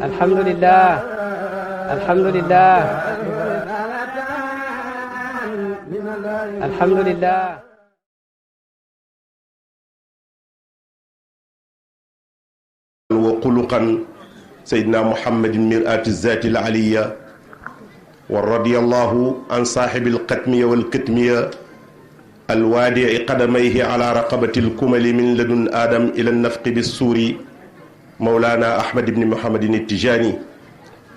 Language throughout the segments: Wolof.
alhamdulillah alhamdulillah alhamdulillah وخلقا سيدنا محمد مرآة الذات العلية ورضي الله عن صاحب القتمية والكتمية الوادع قدميه على رقبة الكمل من لدن آدم إلى النفق بالسور مولانا أحمد بن محمد التجاني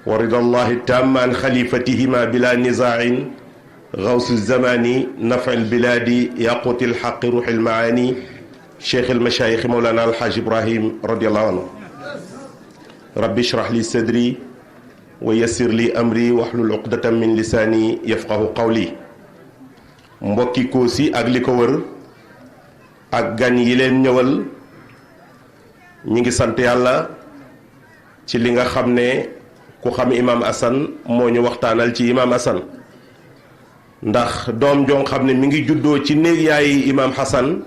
ورضا الله التام عن خليفتهما بلا نزاع غوث الزمان نفع البلاد ياقوت الحق روح المعاني شيخ المشايخ مولانا الحاج إبراهيم رضي الله عنه ربي اشرح لي صدري ويسر لي أمري واحلل عقدة من لساني يفقه قولي mbokki Kossy ak li ko wër ak gan yi leen ñëwal ñi ngi sant yàlla ci li nga xam ne ku xam Imam Assane moo ñu waxtaanal ci Imam Assane ndax doom joo xam ne mi ngi juddoo ci néeg yaayi Imam Hassan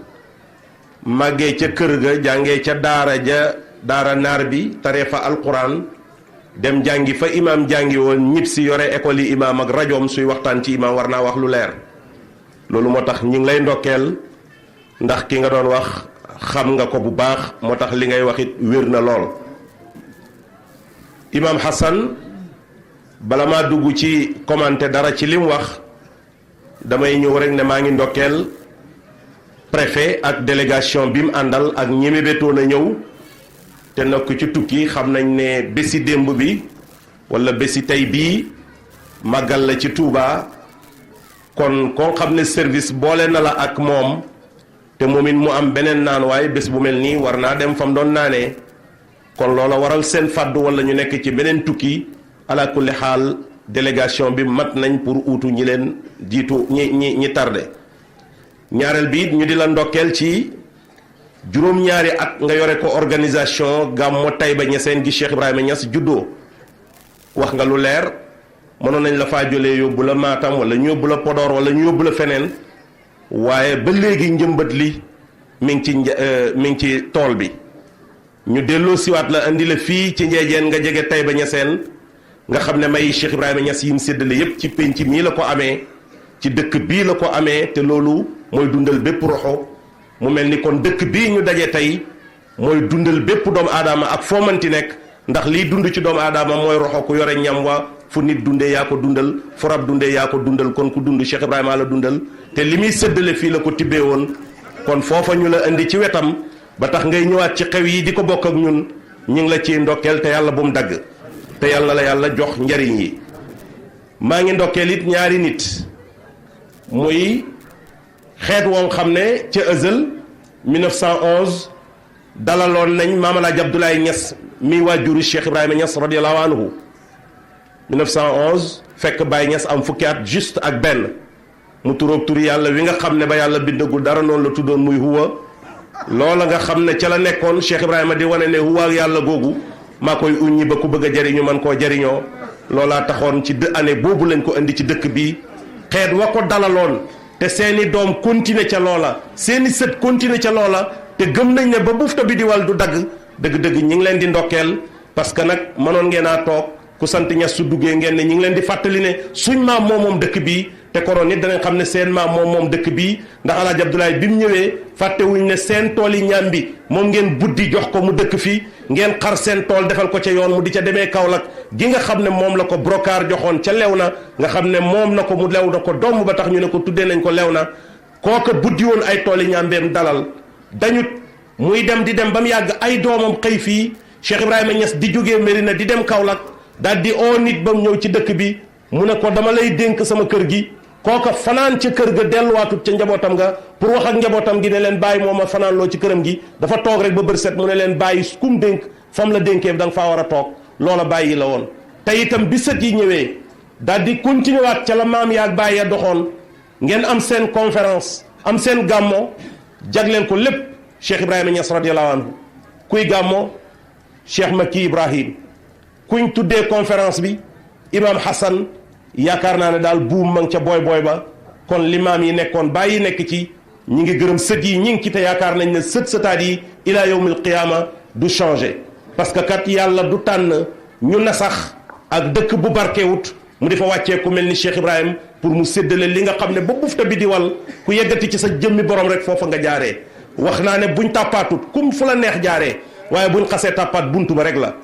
màggee ca kër ga jàngee ca daara naar bi taree fa alquran dem jàngi fa imam jàngi woon ñib si yore école yi imam ak rajoom suy waxtaan ci imam war naa wax lu leer loolu moo tax ñi ngi lay ndokkeel ndax ki nga doon wax xam nga ko bu baax moo tax li ngay wax it wér na lool Imam Hassan bala maa dugg ci commenter dara ci lim wax damay ñëw rek ne maa ngi ndokkeel préfet ak délégation bi mu àndal ak ñi mébétoon a ñëw te nokk ci tukki xam nañ ne bési démb bi wala bési tey bii màggal la ci Touba kon koo xam ne service boole na la ak moom te moom it mu am beneen naan waaye bés bu mel nii war naa dem fam doon naanee kon loola waral seen fàddu wala ñu nekk ci beneen tukki ala kulli xaal délégation bi mat nañ pour uutu ñi leen jiitu ñi tardé ñaareel bi it ñu di la ndokkeel ci juróom-ñaari at nga yore ko organisation gàmmo Taïba Niassène gi Cheikh Ibrahima Niass juddoo wax nga lu leer mënoon nañ la faa jëlee yóbbu la Matam wala ñu yóbbu la Podor wala ñu yóbbu la feneen waaye ba léegi njëmbat li mi ngi ci tool bi ñu delloo siwaat la indi la fii ci Njeejeen nga jege Taïba Niassène nga xam ne may Cheikh Ibrahima Niass yi mu séddale yépp ci pénc mii la ko amee ci dëkk bii la ko amee te loolu mooy dundal bépp roxo mu mel ni kon dëkk bii ñu daje tey mooy dundal bépp doomu aadama ak foo mënti nekk ndax liy dund ci doomu aadama mooy roxo ku yore ñam wa fu nit dundee yaa ko dundal fu rab dundee yaa ko dundal kon ku dund Cheikh Ibrahima la dundal te li muy séddale fii la ko tibbee woon kon foofa ñu la indi ci wetam ba tax ngay ñëwaat ci xew yi di ko bokk ak ñun ñu ngi la ciy ndokkeel te yàlla bu mu dagg te yàlla na la yàlla jox njariñ yi maa ngi ndokkeel it ñaari nit muy xeet woon xam ne ca ëzël 1911 dalaloon nañ Maam Alaaji Abdoulaye Niass mi waajuru Cheikh Ibrahima Niass radiyallahu anhu 1911 fekk Baye Niass am fukki at juste ak benn mu turoog turi yàlla wi nga xam ne ba yàlla bindagul dara noonu la tuddoon muy huwa loola nga xam ne ca la nekkoon Cheikh Ibrahima di wane ne huwa ak yàlla googu maa koy uññi ba ku bëgg a jariñu man koo jariñoo loolaa taxoon ci année boobu lañ ko indi ci dëkk bi xeet wa ko dalaloon te seeni doom continuer ca loola seeni sët continuer ca loola te gëm nañ ne ba bufta bi di wal du dagg dëgg-dëgg ñi ngi leen di ndokkeel parce que nag mënoon ngeen a toog ku sant Ñas su duggee ngeen ne ñi ngi leen di fàttali ne suñ maam moom dëkk bii te konoon nit danañ xam ne seen maam moom dëkk bii ndax Alaaji Abdoulaye bi mu ñëwee fàttewuñ ne seen tool yi ñaam bi moom ngeen buddi jox ko mu dëkk fii ngeen xar seen tool defal ko ca yoon mu di ca demee Kaolack gi nga xam ne moom la ko brocard joxoon ca Léona nga xam ne moom na ko mu lew na ko doom ba tax ñu ne ko tuddee nañ ko Léona kooka buddi woon ay tool yi ñaambeem dalal dañut muy dem di dem ba mu yàgg ay doomam xëy fii Cheikh Ibrahima Niass di jógee Mérina di dem Kaolack daal di oo nit ba mu ñëw ci dëkk bi mu ne ko dama lay dénk sama kër gi kooka fanaan ca kër ga delluwaatut ca njabootam nga pour wax ak njabootam gi ne leen bàyyi moom a fanaan loo ci këram gi dafa toog rek ba bër set mu ne leen bàyyi kum dénk fam la dénkee da nga faa war a toog loola bàyyi la woon te itam bi sët yi ñëwee daal di continuer waat ca la maam yaag bàyyi ya doxoon ngeen am seen conférence am seen gàmmo jagleel ko lépp Cheikh Ibrahima Niass radiyallahu anhu kuy gàmmo Cheikh Makki Ibrahim kuñ tuddee conférence bi Imam Hassan yaakaar naa ne daal buum ma ngi ca booy ba kon limaam yi nekkoon bàyyi nekk ci ñi ngi gërëm sët yi ñi ngi ci te yaakaar nañ ne sëtaat yi ila yawmil qiyaama du changé parce que kat yàlla du tànn ñu nasax ak dëkk bu barkewut mu di fa wàccee ku mel ni Cheikh Ibrahim pour mu séddale li nga xam ne ba bufta bi di wal ku yeggati ci sa jëmmi borom rek foofa nga jaaree wax naa ne buñ tàppaatut kum fu la neex jaaree waaye buñ xasee tàppaat buntu ba rek la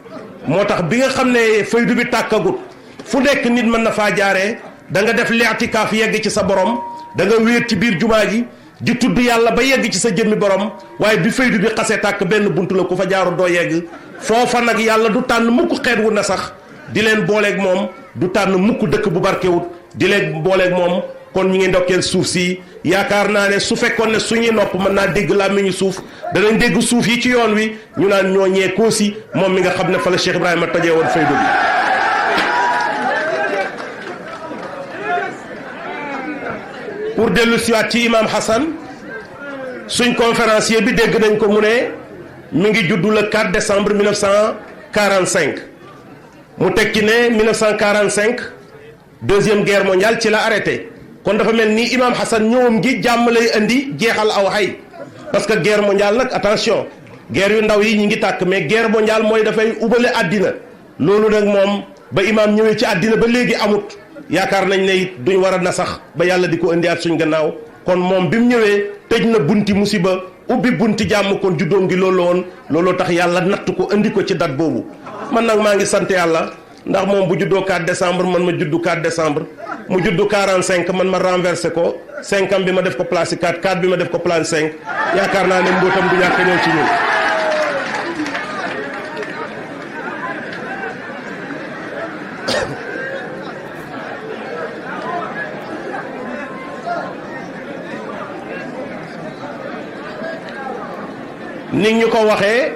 moo tax bi nga xam ne faydu bi tàkkagut fu nekk nit mën na faa jaaree da nga def li'tikaaf yegg ci sa borom da nga wéet ci biir jumaa ji di tudd yàlla ba yegg ci sa jëmmi borom waaye bi faydu bi xasee tàkk benn buntu la ku fa jaaru doo yegg foofa nag yàlla du tànn mukk xeet wu na sax di leen booleeg moom du tànn mukk dëkk bu barkewut di leen booleeg moom kon ñu ngi ndokkeel suuf si yaakaar naa ne su fekkoon ne suñuy nopp mën naa dégg làmmiñu suuf danañ dégg suuf yi ci yoon wi ñu naan ñoo ñee Koosi moom mi nga xam ne fa la Cheikh Ibrahima tojee woon faydu bi pour dellu siwaat ci imam Hassan suñ conférencier bi dégg nañ ko mu ne mi ngi juddu le 4 décembre 1945 mu teg ci ne 1945 deuxième guerre mondiale ci la arrêté kon dafa mel ni imam Hassan ñëwam gi jàmm lay indi jeexal aw xay parce que guerre mondiale nag attention guerre yu ndaw yi ñi ngi tàkk mais guerre mondiale mooy dafay ubale àddina loolu nag moom ba imam ñëwee ci àddina ba léegi amut yaakaar nañ ne it duñ war a na sax ba yàlla di ko indiwaat suñ gannaaw kon moom bi mu ñëwee tëj na bunti musiba ubbi bunti jàmm kon juddoom gi loolu woon looloo tax yàlla natt ko indi ko ci date boobu man nag maa ngi sant yàlla ndax moom bu juddoo 4 décembre man ma juddu 4 décembre mu juddu 45 man ma renversé ko 5 am bi ma def ko place 4 4 bi ma def ko place 5 yaakaar naa ne mbootam du ñàkk ñëw ci ñun. ni ñu ko waxee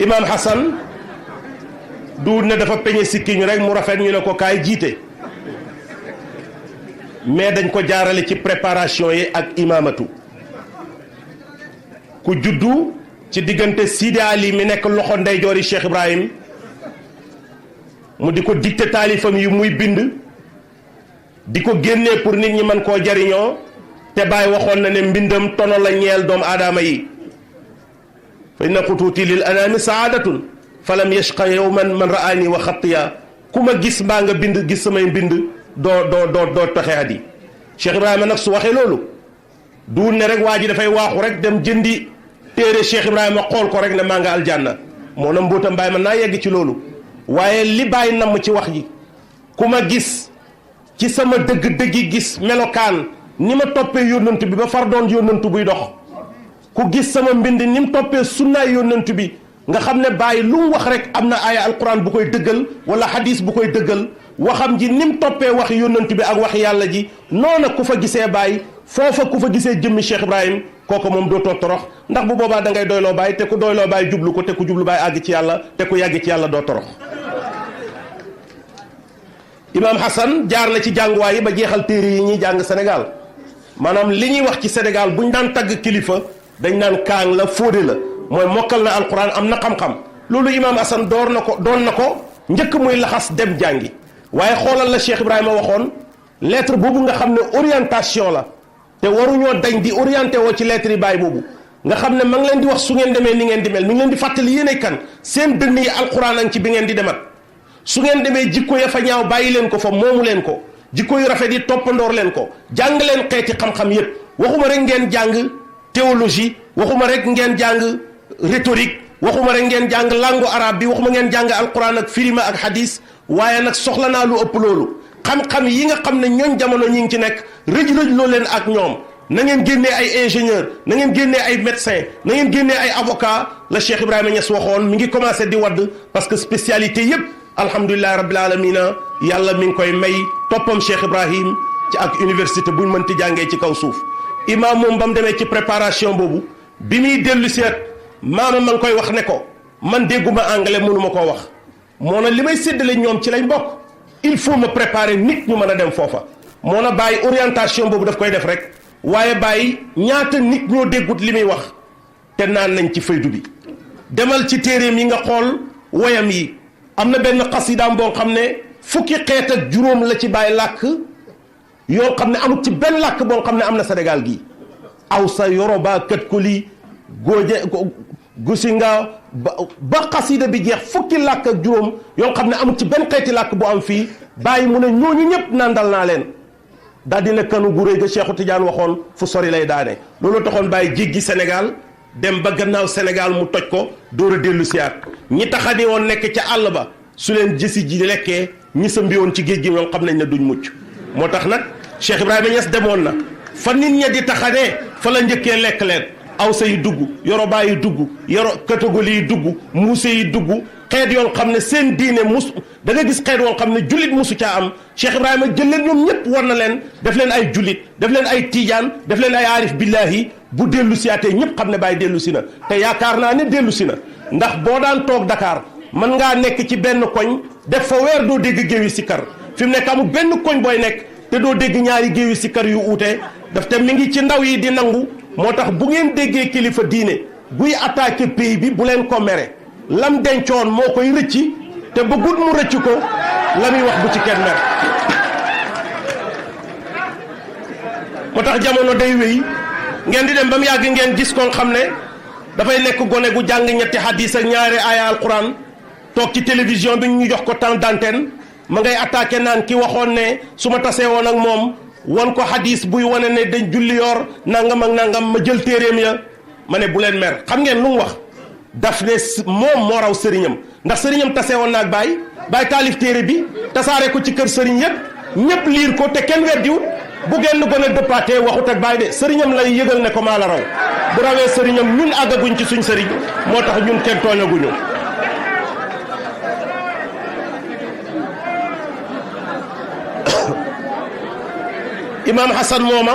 Imam Hassan du ne dafa peñe sikkiñ rek mu rafet ñu ne ko kaay jiite mais dañ ko jaarale ci préparation yi ak imaamatu ku juddu ci diggante Sidi Ali mi nekk loxo ndeyjoori Cheikh Ibrahim mu di ko dicté taalifam yi muy bind di ko génnee pour nit ñi mën koo jariñoo te Baay waxoon na ne mbindam tono la ñeel doomu aadama yi fa inna xutuuti lil anaami saadatun falam yashqa yawman man raani wa xattiya ku ma gis mbaa nga bind gis samay mbind doo taxe at yi Cheikh Ibrahima nag su waxee loolu duul ne rek waa ji dafay waaxu rek dem jëndi téere Cheikh Ibrahima xool ko rek ne maa nga aljanna moo na mbootam Baay mën naa yegg ci loolu waaye li Baay namm ci wax ji ku ma gis ci sama dëgg-dëggi gis melokaan ni ma toppee yónnantu bi ba far doon yónnantu buy dox ku gis sama mbind ni mu toppee sunnaay yónnantu bi nga xam ne Baay lu mu wax rek am na aaya alquran bu koy dëggal wala hadis bu koy dëggal waxam ji ni mu toppee wax yónnantu bi ak wax yàlla ji noona ku fa gisee Baay foofa ku fa gisee jëmmi Cheikh Ibrahim kooku moom dootoo torox ndax bu boobaa da ngay doyloo Baay te ku doyloo Baay jublu ko te ku jublu Baay àgg ci yàlla te ku yàgg ci yàlla doo torox. Imam Hassan jaar na ci jànguwaay yi ba jeexal téere yi ñuy jàng Sénégal maanaam li ñuy wax ci Sénégal buñ daan tagg kilifa dañ naan kaang la fóode la mooy mokkal na alquran am na xam-xam loolu Imam Hassan doon na ko njëkk muy laxas dem jàngi waaye xoolal la Cheikh Ibrahima waxoon lettre boobu nga xam ne orientation la te waruñoo dañ di orienté woo ci lettre yi Baay boobu nga xam ne ma ngi leen di wax su ngeen demee ni ngeen di mel mi ngi leen di fàttali yéenay kan seen dënn yi alquran añ ci bi ngeen di demat su ngeen demee jikko ya fa ñaaw bàyyi leen ko fa moomu leen ko jikko yu rafet yi toppandoor leen ko jàng leen xeeti xam-xam yépp waxuma rek ngeen jàng théologie waxuma rek ngeen jàng rhétorique waxuma rek ngeen jàng langue arabe bi waxuma ngeen jàng alquran ak firima ak hadis waaye nag soxla naa lu ëpp loolu xam-xam yi nga xam ne ñooñ jamono ñi ngi ci nekk rëj-rëj loo leen ak ñoom na ngeen génnee ay ingénieur na ngeen génnee ay médecin na ngeen génnee ay avocat la Cheikh Ibrahima Niass waxoon mi ngi commencé di wadd parce que spécialité yépp alhamdulilahi rabbil alamina yàlla mi ngi koy may toppam Cheikh Ibrahim ci ak université buñ mënti jàngee ci kaw suuf imam moom ba mu demee ci préparation boobu bi muy dellu seet maama ma ngi koy wax ne ko man dégguma anglais mënuma koo wax moo na li may séddale ñoom ci lañ bokk il faut me préparer nit ñu mën a dem foofa moo na bàyyi orientation boobu daf koy def rek waaye bàyyi ñaata nit ñoo déggut li muy wax te naan nañ ci faydu bi demal ci téeréem yi nga xool woyam yi am na benn xasidaam boo xam ne fukki xeet ak juróom la ci bàyyi làkk yoo xam ne amul ci benn làkk boo xam ne am na Sénégal gii Awsa Yoroba Katkoli Gooje Gusinga ba xasida bi jeex fukki làkk ak juróom yoo xam ne amul ci benn xeeti làkk bu am fii bàyyi mu ne ñooñu ñëpp nandal naa leen daal dina kanu gu réy ga Cheikhu Tidiane waxoon fu sori lay daane loolu taxoon bàyyi jéggi Sénégal dem ba gannaaw Sénégal mu toj ko door a dellu siyaat ñi taxani woon nekk ca àll ba su leen jësi ji lekkee ñi sa mbiwoon ci géej gi ñoom xam nañ ne duñ mucc moo tax nag Cheikh Ibrahima Niass demoon na fa nit ña di taxanee fa la njëkkee lekk leen Awsa yi dugg Yoroba yi dugg Katogoli yi dugg Muuse yi dugg xeet yoon xam ne seen diine mus da nga gis xeet woon xam ne jullit musu caa am Cheikh Ibrahima jël leen ñoom ñëpp war na leen def leen ay jullit def leen ay tiijaan def leen ay aarif billahi bu dellu siyaatee ñëpp xam ne Baye dellu si na te yaakaar naa ne dellu si na ndax boo daan toog Dakar mën ngaa nekk ci benn koñ def fa weer doo dégg géewi sikkar fi mu nekk amul benn koñ booy nekk te doo dégg ñaari géewi sikkar yu uute daf te mi ngi ci ndaw yi di nangu moo tax bu ngeen déggee kilifa diine buy attaqué pays bi bu leen ko mere lam dencoon moo koy rëcci te bëggut mu rëcc ko la muy wax bu ci kenn mer moo tax jamono day wéy ngeen di dem ba mu yàgg ngeen gis ko xam ne dafay nekk gone gu jàng ñetti hadis ak ñaari aaya alquran toog ci télévision bi ñu jox ko temps d'antenne ma ngay attaqué naan ki waxoon ne su ma tasee woon ak moom won ko hadis buy wane ne dañ julli yor nangam ak nangam ma jël téeréem ya ma ne bu leen mer xam ngeen lu mu wax daf ne moom moo raw sëriñam ndax sëriñam tasee woon naag Baye taalif téere bi tasaare ko ci kër sëriñ yëpp ñëpp liir ko te kenn weddiwut bu genn gën a dëppaatee waxut ak Baye de sëriñam lay yëgal ne ko maa la raw bu rawee sëriñam ñun àggaguñ ci suñ sëriñ moo tax ñun kenn tooñaguñu Imam Hassan mooma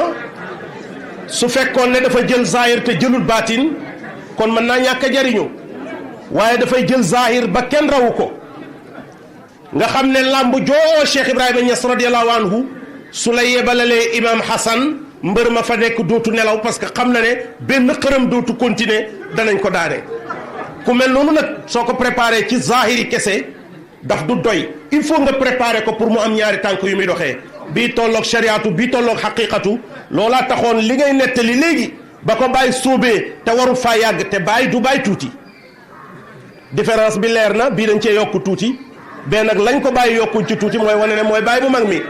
su fekkoon ne dafa jël zahir te jëlul baatin kon mën naa ñàkk a jariñu waaye dafay jël zahir ba kenn rawu ko nga xam ne làmb joo Cheikh Ibrahima Niass radiyallahu anhu su la yebalalee Imam Hassan mbër ma fa nekk dootu nelaw parce que xam na ne benn xërëm dootu continuer danañ ko daane ku mel noonu nag soo ko préparé ci zahiri kese daf du doy il faut nga préparer ko pour mu am ñaari tànk yu muy doxee bii tolloog shariatu bii tolloog xaqiqatu loolaa taxoon li ngay nettali léegi ba ko bàyyi sóobee te waru faa yàgg te bàyyi du bàyyi tuuti différence bi leer na bii dañ cee yokk tuuti benn nag lañ ko bàyyi yokkuñ ci tuuti mooy wane ne mooy bàyyi bu mag mi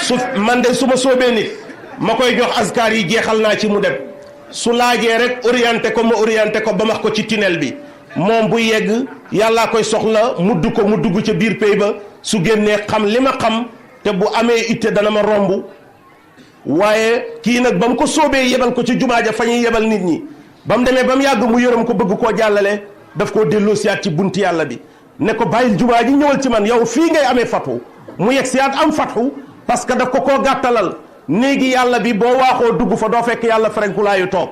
su man de su ma sóobee nit ma koy jox askar yi jeexal naa ci mu dem su laajee rek orienté ko ma orienté ko ba max ko ci tunnel bi moom bu yegg yàllaa koy soxla mudd ko mu dugg ca biir pay ba su génnee xam li ma xam te bu amee itte dana ma romb waaye kii nag ba mu ko soobee yebal ko ci jumaa ja fa ñuy yebal nit ñi ba mu demee ba mu yàgg mu yërëm ko bëgg koo jàllale daf koo delloo siyaat ci bunti yàlla bi ne ko bàyyil jumaa ji ñëwal ci man yow fii ngay amee fatxu mu yegg siyaat am fatxu parce que daf ko koo gàttalal néegi yàlla bi boo waaxoo dugg fa doo fekk yàlla ferenkulaayu toog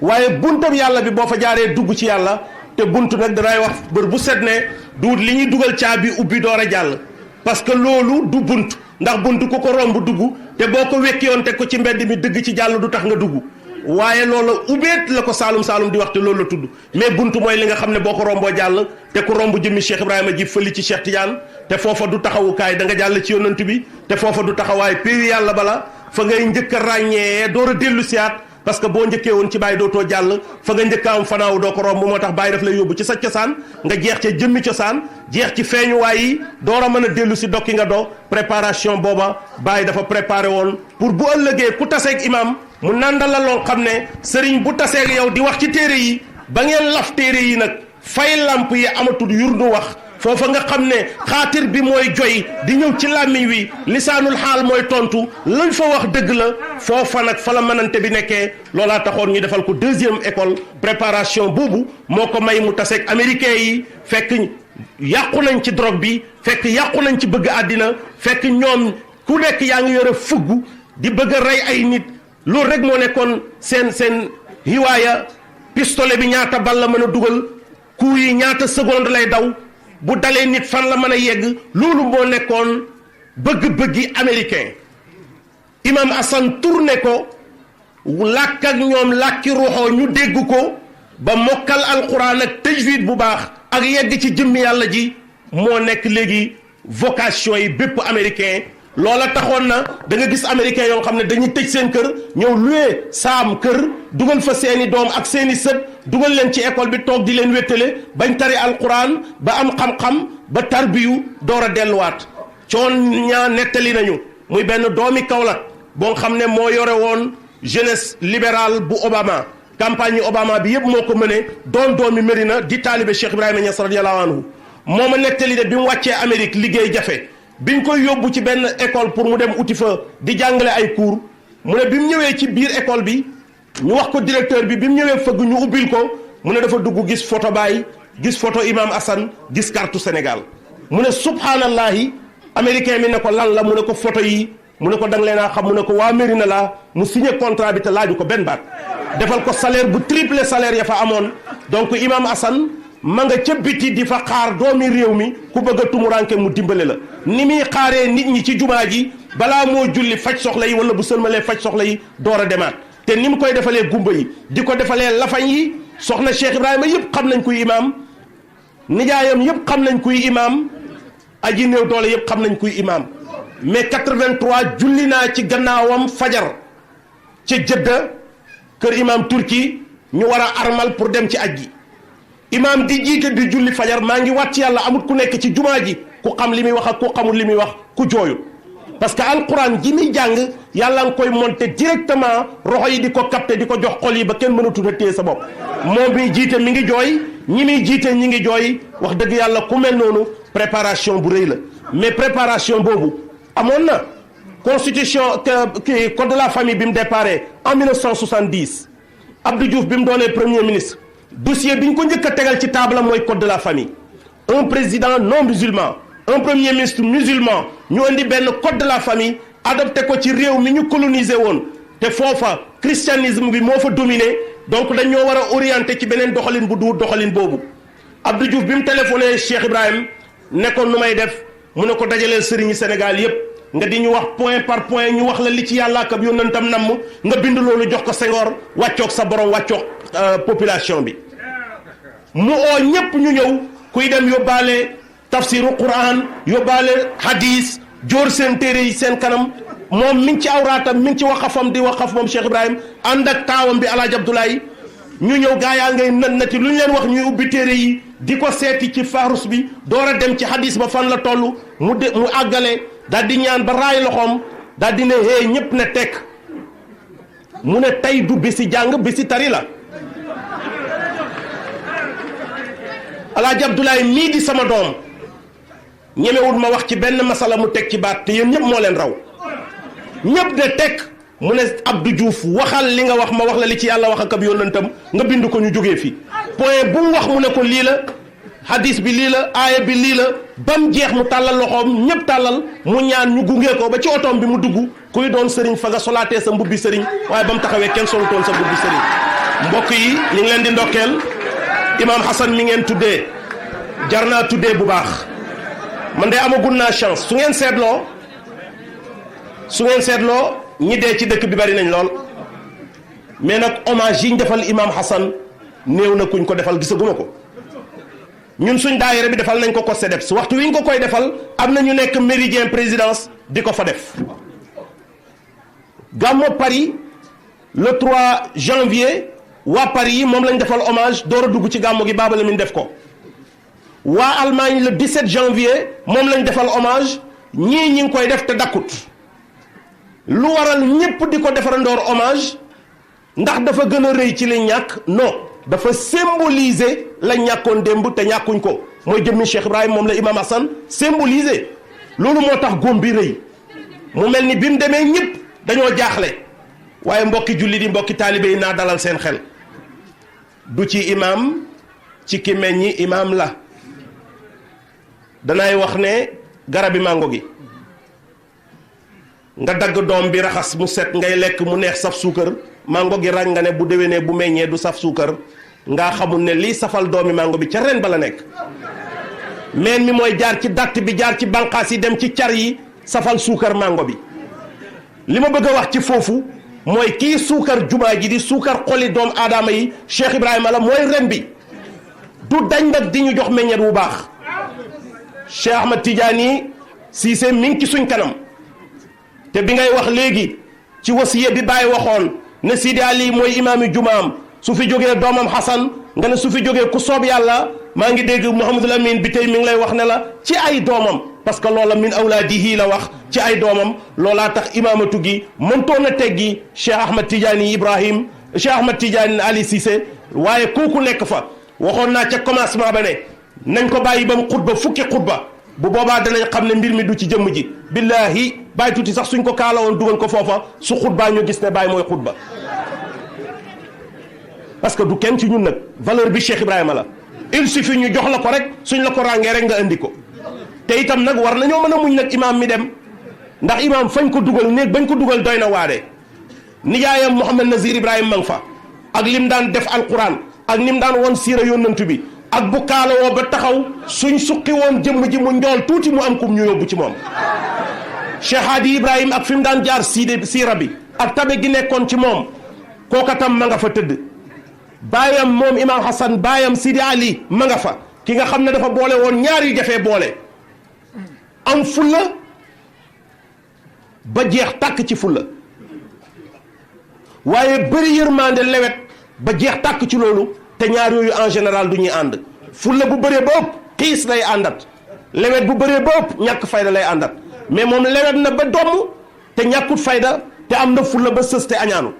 waaye buntam yàlla bi boo fa jaaree dugg ci yàlla te bunt nag danay wax bër bu set ne du li ñuy dugal caabi ubbi door a jàll parce que loolu du bunt ndax bunt ku ko romb dugg te boo ko wekkiyoon teg ko ci mbedd mi dëgg ci jàll du tax nga dugg waaye loolu ubbeet la ko saalum di wax te loolu la tudd mais bunt mooy li nga xam ne boo ko romboo jàll te ku romb jëmmi Cheikh Ibrahima ji fëli ci Cheikh Tidiane te foofa du taxawukaay da nga jàll ci yonant bi te foofa du taxawaay péewi yàlla bala fa ngay njëkk a ràññee door a dellu siyaat parce que boo njëkkee woon ci bàyyi dootoo jàll fa nga njëkk am fanaaw doo ko romb moo tax bàyyi daf lay yóbbu ci sa cosaan nga jeex ca jëmmi cosaan jeex ci feeñuwaay yi door a mën a dellu si dokki nga do préparation booba bàyyi dafa préparé woon pour bu ëllëgee ku taseeg imam mu nandal la loo xam ne sëriñ bu taseeg yow di wax ci téere yi ba ngeen laf téere yi nag fay lamp yi amatul yurdu wax foofa nga xam ne xaatir bi mooy joy di ñëw ci làmmiñ wi lisaanul xaal mooy tontu lañ fa wax dëgg la foofa nag fa la mënante bi nekkee loolaa taxoon ñu defal ko deuxième école préparation boobu moo ko may mu taseeg américain yi fekk yàqu nañ ci drogue bi fekk yàqu nañ ci bëgg àddina fekk ñoom ku nekk yaa ngi yore fugg di bëgg a rey ay nit loolu rek moo nekkoon seen hiwaaya pistolet bi ñaata bal la mën a dugal coup yi ñaata seconde lay daw bu dalee nit fan la mën a yegg loolu moo nekkoon bëgg-bëggi américain imam Hassan tourné ko làkk ak ñoom làkki ruuxoo ñu dégg ko ba mokkal alquran ak tajwid bu baax ak yegg ci jëmmi yàlla ji moo nekk léegi vocation yi bépp américain loola taxoon na da nga gis américains yoo xam ne dañuy tëj seen kër ñëw loué saam kër dugal fa seeni doom ak seeni sët dugal leen ci école bi toog di leen wéttale bañ tari alquran ba am xam-xam ba tarbiyu door a delluwaat coon ñaa nettali nañu muy benn doomi Kaolack boo xam ne moo yore woon jeunesse libérale bu Obama campagne Obama bi yëpp moo ko mëne doon doomi Médina di taalibe Cheikh Ibrahima Niass radiyallahu anhu moo ma nettali de bi mu wàccee Amérique liggéey jafe biñ koy yóbbu ci benn école pour mu dem uti fa di jàngale ay cours mu ne bi mu ñëwee ci biir école bi ñu wax ko directeur bi bi mu ñëwee fëgg ñu ubbil ko mu ne dafa dugg gis photo Baye gis photo Imam Assane gis carte Sénégal mu ne subhanallahi américain mi ne ko lan la mu ne ko photo yi mu ne ko danga leen a xam mu ne ko waa Mérina la mu signé contrat bi te laaju ko benn baat defal ko salaire bu triple salaire ya fa amoon donc Imam Assane ma nga ca biti di fa xaar doomi réew mi ku bëgg a tumuranke mu dimbale la ni muy xaaree nit ñi ci jumaa ji balaa moo julli faj soxla yi wala bu sëlmalee faj soxla yi door a demaat te ni mu koy defalee gumba yi di ko defalee lafañ yi soxna Cheikh Ibrahima yëpp xam nañ kuy imaam nijaayam yëpp xam nañ kuy imaam aji néew doole yëpp xam nañ kuy imaam mais 83 julli naa ci gannaawam fajar ca Jëdda kër imaam Turki ñu war a armal pour dem ci aj gi imaam di jiite di julli fajar maa ngi wàcc yàlla amut ku nekk ci jumaa ji ku xam li muy wax ak ku xamul li muy wax ku jooyul parce que alquran ji muy jàng yàlla nga koy monter directement roxo yi di ko capter di ko jox xol yi ba kenn mënatut a téye sa bopp moom mi jiite mi ngi jooy ñi muy jiite ñi ngi jooy wax dëgg yàlla ku mel noonu préparation bu rëy la mais préparation boobu amoon na constitution kii code de la famille bi mu déparé en 1970 Abdou Diouf bi mu doonee premier ministre dossier bi ñu ko njëkk a tegal ci table mooy code de la famille un président non musulman un premier ministre musulman ñu indi benn code de la famille adopté ko ci réew mi ñu colonisé woon te foofa christianisme bi moo fa dominé donc dañoo war a orienté ci beneen doxalin bu duur doxalin boobu Abdou Diouf bi mu téléphoné Cheikh Ibrahim nekkoon nu may def mu ne ko dajaleel sëriñi Sénégal yépp nga di ñu wax point par point ñu wax la li ci yàlla ak ab yónnantam namm nga bind loolu jox ko Senghor wàccoog sa borom wàccoog population bi mu oo ñépp ñu ñëw kuy dem yóbbaale tafsiru Quran yóbbaale hadis jóor seen téere yi seen kanam moom mi ngi ci awraatam mi ngi ci waxafam di waxaf moom Cheikh Ibrahim ànd ak taawam bi Alaaji Abdoulaye ñu ñëw gaa yaa ngay nati lu ñu leen wax ñuy ubbi téere yi di ko seeti ci faarus bi door a dem ci hadis ba fan la toll mu àggale daal di ñaan ba raay loxoom daal di ne hee ñépp ne tekk mu ne tey du bisi jàng bisi tari la Alaaji Abdoulaye mii di sama doom ñemewul ma wax ci benn masala mu teg ci baat te yéen ñëpp moo leen raw ñëpp ne tekk mu ne Abdou Diouf waxal li nga wax ma wax la li ci yàlla wax ak ab yónnantam nga bind ko ñu jógee fi point bu mu wax mu ne ko lii la hadis bi lii la aaya bi lii la ba mu jeex mu tàllal loxoom ñëpp tàllal mu ñaan ñu gunge ko ba ci otoom bi mu dugg kuy doon sëriñ fa nga solaatee sa mbubbi sëriñ waaye ba mu taxawee kenn solutoon sa mbubbi sëriñ mbokk yi ñu ngi leen di ndokkeel Imam Hassan mi ngeen tuddee jar naa tuddee bu baax man de amagul naa chance su ngeen seetloo ñi dee ci dëkk bi bari nañ lool mais nag hommage yi ñu defal Imam Hassan néew na kuñ ko defal gisaguma ko ñun suñ daayira bi defal nañ ko COSEDEPS waxtu wi ñu ko koy defal am na ñu nekk méridien présidence di ko fa def Gàmmu Paris le 3 janvier waa Paris yi moom lañ defal hommage door a dugg ci gàmmu gi Baba Lamine def ko waa Allemagne le 17 janvier moom lañ defal hommage ñii ñi ngi koy def te dakkut lu waral ñépp di ko defarandoor hommage ndax dafa gën a rëy ci li ñàkk non dafa symboliser la ñàkkoon démb te ñàkkuñ ko mooy jëmmi Cheikh Ibrahim moom la Imam Hassan symboliser loolu moo tax góom bi rëy mu mel ni bi mu demee ñëpp dañoo jaaxle waaye mbokki julli di mbokki taalibe yi naa dalal seen xel du ci imam ci ki meññi imam la danay wax ne garabi mango gi nga dagg doom bi raxas mu set ngay lekk mu neex saf suukar mango gi ràñ nga ne bu déwénee bu meññee du saf suukar ngaa xamul ne lii safal doomi mango bi ca ren ba la nekk meen mi mooy jaar ci datt bi jaar ci banqaas yi dem ci car yi safal suukar mango bi li ma bëgg a wax ci foofu mooy kii suukar jumaa ji di suukar xoli doom aadama yi Cheikh Ibrahima la mooy ren bi du dañ nag di ñu jox meññet wu baax Cheikh Ahmad Tidiane Cissé mi ngi ci suñ kanam te bi ngay wax léegi ci wasiya bi Baye waxoon ne Sidi Ali mooy imaami jumaam su fi jógee doomam Xasan nga ne su fi jógee ku soob yàlla maa ngi dégg Mouhamadul Amin bi tey mi ngi lay wax ne la ci ay doomam parce que loola min awlaadihi la wax ci ay doomam loolaa tax imaamatu gi mëntoon a teggi Cheikh Ahmad Tidiane Ibrahim Cheikh Ahmad Tidiane Ali Cissé waaye kooku nekk fa waxoon naa ca commencement ba ne nañ ko bàyyi ba mu xutba fukki xutba bu boobaa danañ xam ne mbir mi du ci jëmm ji billahi bàyyi tuuti sax suñ ko kaala woon dugal ko foofa su xutbaa ñu gis ne bàyyi mooy xutba parce que du kenn ci ñun nag valeur bi Cheikh Ibrahima la il suffit ñu jox la ko rek suñ la ko ràngee rek nga indi ko te itam nag war nañoo mën a muñ nag imaam mi dem ndax imaam fañ ko dugal néeg bañ ko dugal doy na waade nijaayam Mouhamad Nazir Ibrahima ma nga fa ak lim daan def alquran ak nim daan woon siira yónnantu bi ak bu kaalawoo ba taxaw suñ suqi woon jëmm ji mu njool tuuti mu am kum ñu yóbbu ci moom Cheikh Hadi Ibrahima ak fi mu daan jaar siira bi ak tabe gi nekkoon ci moom kooka tam ma nga fa tëdd baayam moom Imam Hassan baayam Sidi Ali ma nga fa ki nga xam ne dafa boole woon ñaar yu jafee boole am fulla ba jeex tàkk ci fulla waaye bëri yërmande lewet ba jeex tàkk ci loolu te ñaar yooyu en général du ñuy ànd fulla bu bëree ba ëpp xiis lay àndat lewet bu bëree ba ëpp ñàkk fayda lay àndat mais moom lewet na ba domm te ñàkkut fayda te am na fulla ba sës te añaanu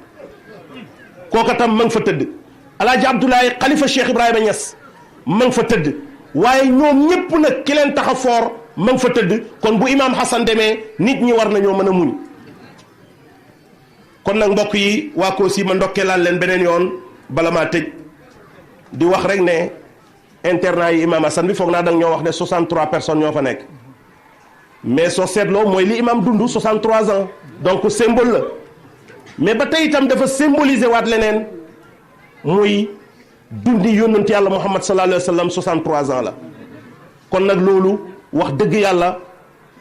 kooka tam ma nga fa tëdd alaaji Abdoulaye xalifa Cheikh Ibrahima Niass ma nga fa tëdd waaye ñoom ñépp nag ki leen tax a foor ma nga fa tëdd kon bu imaam Hassan demee nit ñi war nañoo mën a muñ kon nag mbokk yi waa Kossy ma ndokkeelaal leen beneen yoon bala maa tëj di wax rek ne internat yi imaam Hassan bi foog naa danga ñoo wax ne 63 personnes ñoo fa nekk mais soo seetloo mooy li imaam dund 63 ans donc symbole la mais ba tey itam dafa symboliser waat leneen muy dundi yónnanti yàlla Muhammad sallallahu alayhi wa sallam 63 ans la kon nag loolu wax dëgg yàlla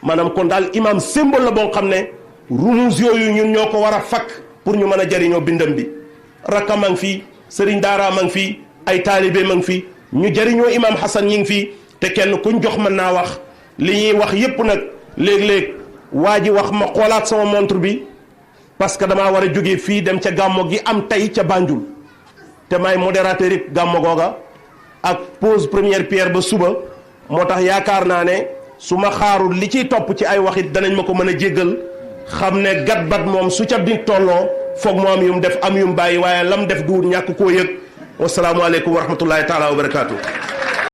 maanaam kon daal imaam symbole la boo xam ne rumuz yooyu ñun ñoo ko war a fakk pour ñu mën a jariñoo bindam bi rakka ma ngi fi sëriñ daara ma ngi fi ay taalibe ma ngi fi ñu jariñoo imaam Hassan ñi ngi fi te kenn kuñ jox mën naa wax li ñuy wax yépp nag léeg-léeg waa ji wax ma xoolaat sama montre bi parce que damaa war a jógee fii dem ca gàmmo gi am tey ca Banjul te may modérateur it gàmmo googa ak pose première pierre ba suba moo tax yaakaar naa ne su ma xaarul li ciy topp ci ay waxit danañ ma ko mën a jéggal xam ne gat bat moom su ca di tolloo foog mu am yum def am yum bàyyi waaye lam def du ñàkk koo yëg wasalaamualeykum wa rahmatullahi taala wa barakaatu.